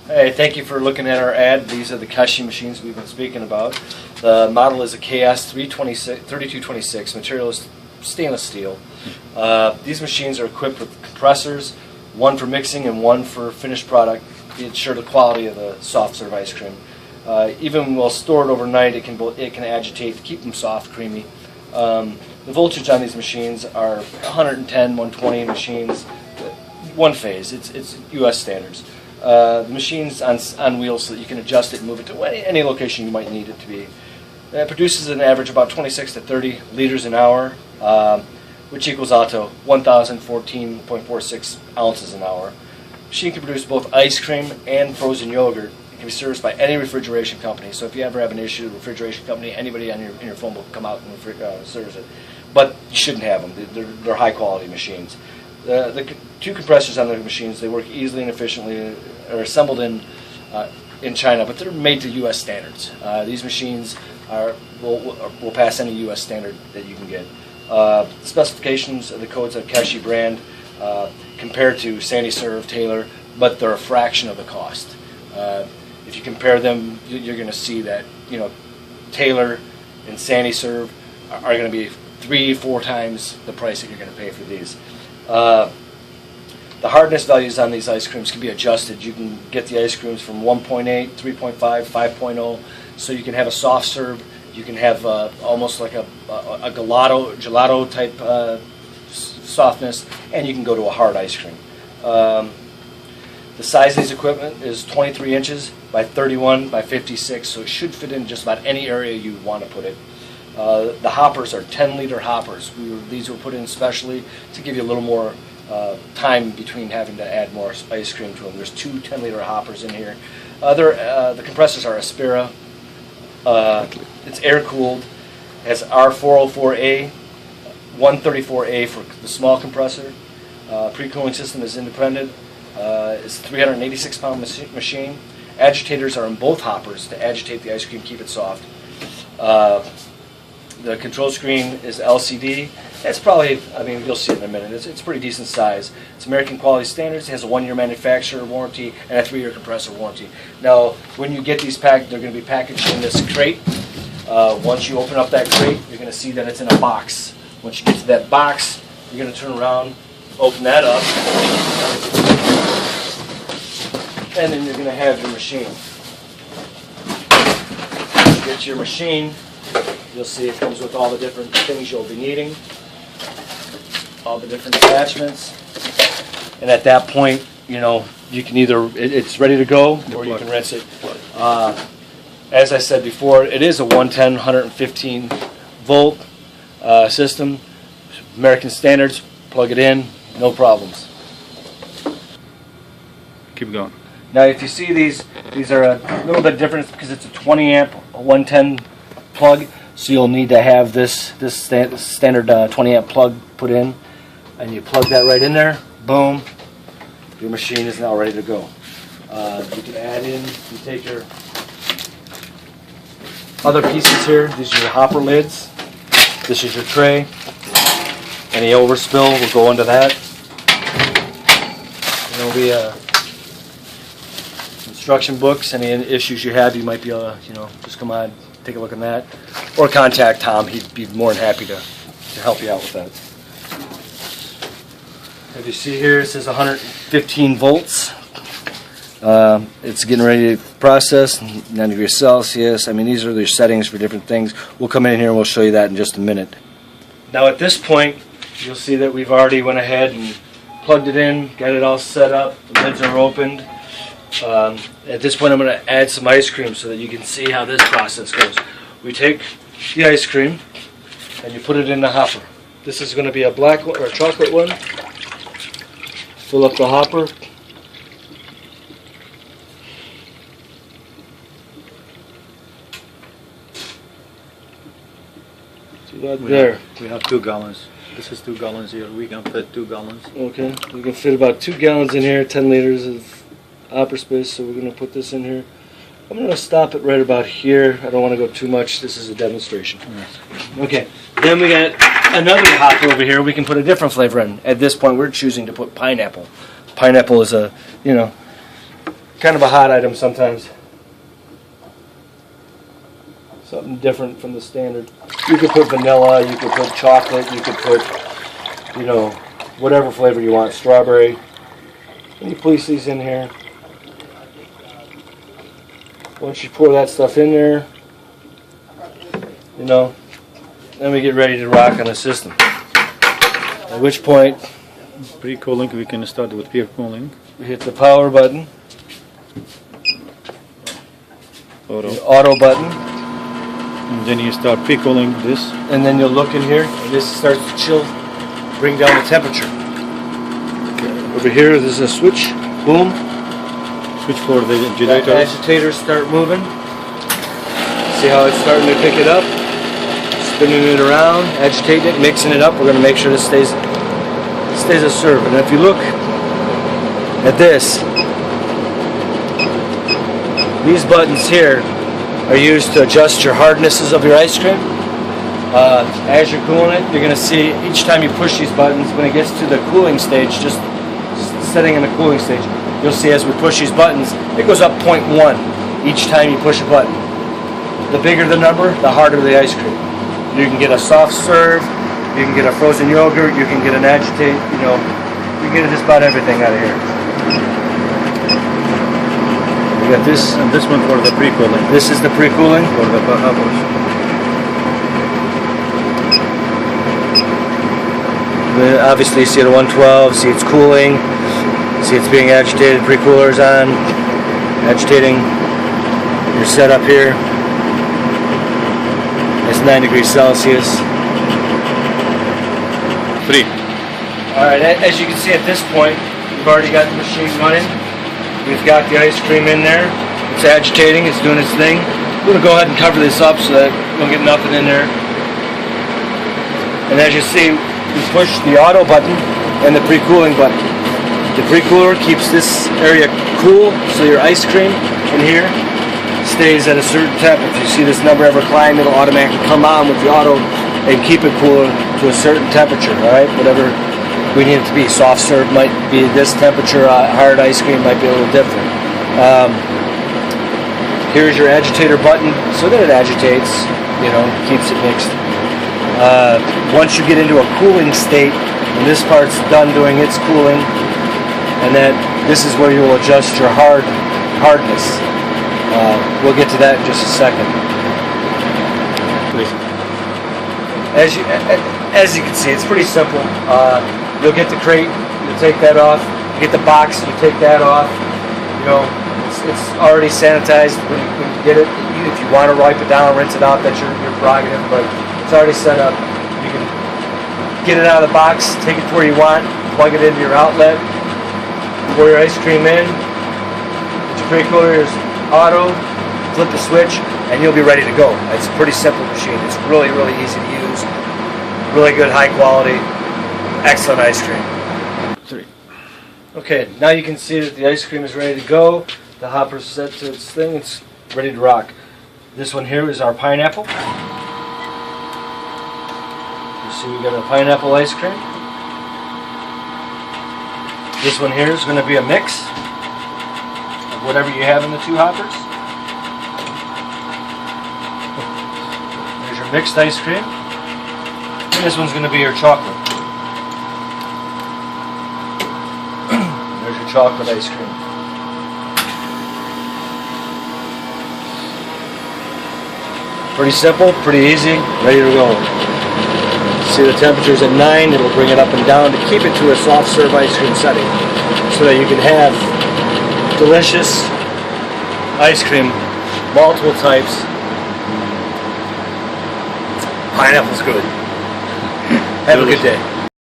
Hey, thank you for looking at our ad. These are the Keshi machines we've been speaking about. The model is a KS 3226. Material is stainless steel. These machines are equipped with compressors, one for mixing and one for finished product to ensure the quality of the soft serve ice cream. Even while stored overnight, it can agitate to keep them soft, creamy. The voltage on these machines are 110, 120 machines, one phase. It's U.S. standards. The machine's on wheels so that you can adjust it and move it to any location you might need it to be. It produces an average about 26 to 30 liters an hour, which equals out to 1,014.46 ounces an hour. The machine can produce both ice cream and frozen yogurt. It can be serviced by any refrigeration company. So if you ever have an issue, the refrigeration company, anybody in your phone will come out and service it. But you shouldn't have them. They're high quality machines. The two compressors on the machines, they work easily and efficiently. Are assembled in China, but they're made to U.S. standards. These machines will pass any U.S. standard that you can get. Specifications of the codes of Keshi brand compared to Sandy Serve, Taylor, but they're a fraction of the cost. If you compare them, you're going to see that Taylor and Sandy Serve are going to be 3-4 times the price that you're going to pay for these. The hardness values on these ice creams can be adjusted. You can get the ice creams from 1.8, 3.5, 5.0, so you can have a soft serve. You can have almost like a gelato type softness, and you can go to a hard ice cream. The size of these equipment is 23 inches by 31 by 56, so it should fit in just about any area you want to put it. The hoppers are 10-liter hoppers. These were put in specially to give you a little more time between having to add more ice cream to them. There's two 10-liter hoppers in here. The compressors are Aspira. It's air-cooled. It has R404A, 134A for the small compressor. Pre-cooling system is independent. It's a 386-pound machine. Agitators are in both hoppers to agitate the ice cream, keep it soft. The control screen is LCD. It's probably, you'll see it in a minute. It's pretty decent size. It's American quality standards. It has a 1-year manufacturer warranty and a 3-year compressor warranty. Now, when you get these packed, they're going to be packaged in this crate. Once you open up that crate, you're going to see that it's in a box. Once you get to that box, you're going to turn around, open that up, and then you're going to have your machine. When you get to your machine, you'll see it comes with all the different things you'll be needing, all the different attachments, and at that point, you can either, it's ready to go, or you can rinse it. As I said before, it is a 110, 115 volt system. American standards, plug it in, no problems. Keep going. Now if you see these are a little bit different because it's a 20 amp, 110 plug. So you'll need to have this standard 20 amp plug put in, and you plug that right in there. Boom, your machine is now ready to go. You can add in. You take your other pieces here. These are your hopper lids. This is your tray. Any overspill will go into that. There'll be instruction books. Any issues you have, you might be able to, just come on, take a look at that. Or contact Tom. He'd be more than happy to help you out with that. As you see here, it says 115 volts. It's getting ready to process, 9 degrees Celsius. These are their settings for different things. We'll come in here and we'll show you that in just a minute. Now at this point, you'll see that we've already went ahead and plugged it in, got it all set up, the lids are opened. At this point I'm going to add some ice cream so that you can see how this process goes. We take the ice cream and you put it in the hopper. This is going to be a black one or a chocolate one. Fill up the hopper. See that there? We have 2 gallons. This is 2 gallons here. We can fit 2 gallons. Okay, we can fit about 2 gallons in here, 10 liters of hopper space, so we're going to put this in here. I'm going to stop it right about here. I don't want to go too much. This is a demonstration. Okay, then we got another hopper over here. We can put a different flavor in. At this point, we're choosing to put pineapple. Pineapple is a, kind kind of a hot item sometimes. Something different from the standard. You could put vanilla, you could put chocolate, you could put, you know, whatever flavor you want, strawberry. And you place these in here. Once you pour that stuff in there, you know, then we get ready to rock on the system. At which point, Pre-cooling, we can start with pre-cooling. we hit the power button, Auto. the auto button, And then you start pre-cooling this. and then you'll look in here, and this starts to chill, bring down the temperature. Over here, there's a switch, boom. Switch for the The agitators. agitators start moving. See how it's starting to pick it up? Spinning it around, agitating it, mixing it up. We're going to make sure this stays a serve. And if you look at this, these buttons here are used to adjust your hardnesses of your ice cream. As you're cooling it, you're going to see each time you push these buttons, when it gets to the cooling stage, just setting in the cooling stage, you'll see as we push these buttons, it goes up 0.1 each time you push a button. The bigger the number, the harder the ice cream. You can get a soft serve, you can get a frozen yogurt, you can get an agitate, you know, you can get just about everything out of here. We got this. And this one for the pre-cooling. This is the pre-cooling. For the hoppers. Obviously, you see the 112, see it's cooling, see it's being agitated, pre-cooler's on, agitating your setup here. It's 9 degrees Celsius. 3. Alright, as you can see at this point, we've already got the machine running. We've got the ice cream in there. It's agitating, it's doing its thing. We're going to go ahead and cover this up so that we don't get nothing in there. And as you see, we push the auto button and the pre-cooling button. The pre-cooler keeps this area cool, so your ice cream in here stays at a certain temperature. If you see this number ever climb, it'll automatically come on with the auto and keep it cooler to a certain temperature, alright? Whatever we need it to be. Soft serve might be this temperature, hard ice cream might be a little different. Here's your agitator button so that it agitates, you know, keeps it mixed. Once you get into a cooling state, and this part's done doing its cooling, and then this is where you will adjust your hardness. We'll get to that in just a second. Please. As you can see, it's pretty simple. You'll get the crate, you'll take that off. You get the box, you take that off. You know, it's already sanitized when you get it. If you want to wipe it down, rinse it out, that's your prerogative. But it's already set up. You can get it out of the box, take it to where you want, plug it into your outlet, pour your ice cream in. Put your pre-cooler is auto, flip the switch, and you'll be ready to go. It's a pretty simple machine. It's really, really easy to use. Really good, high quality, excellent ice cream. 3. Okay, now you can see that the ice cream is ready to go. The hopper's set to its thing. It's ready to rock. This one here is our pineapple. You see we got a pineapple ice cream. This one here is going to be a mix of whatever you have in the 2 hoppers. There's your mixed ice cream. And this one's going to be your chocolate. There's your chocolate ice cream. Pretty simple, pretty easy, ready to go. See the temperature's at 9, it'll bring it up and down to keep it to a soft serve ice cream setting so that you can have delicious ice cream, multiple types. Pineapple's good. Have a good day.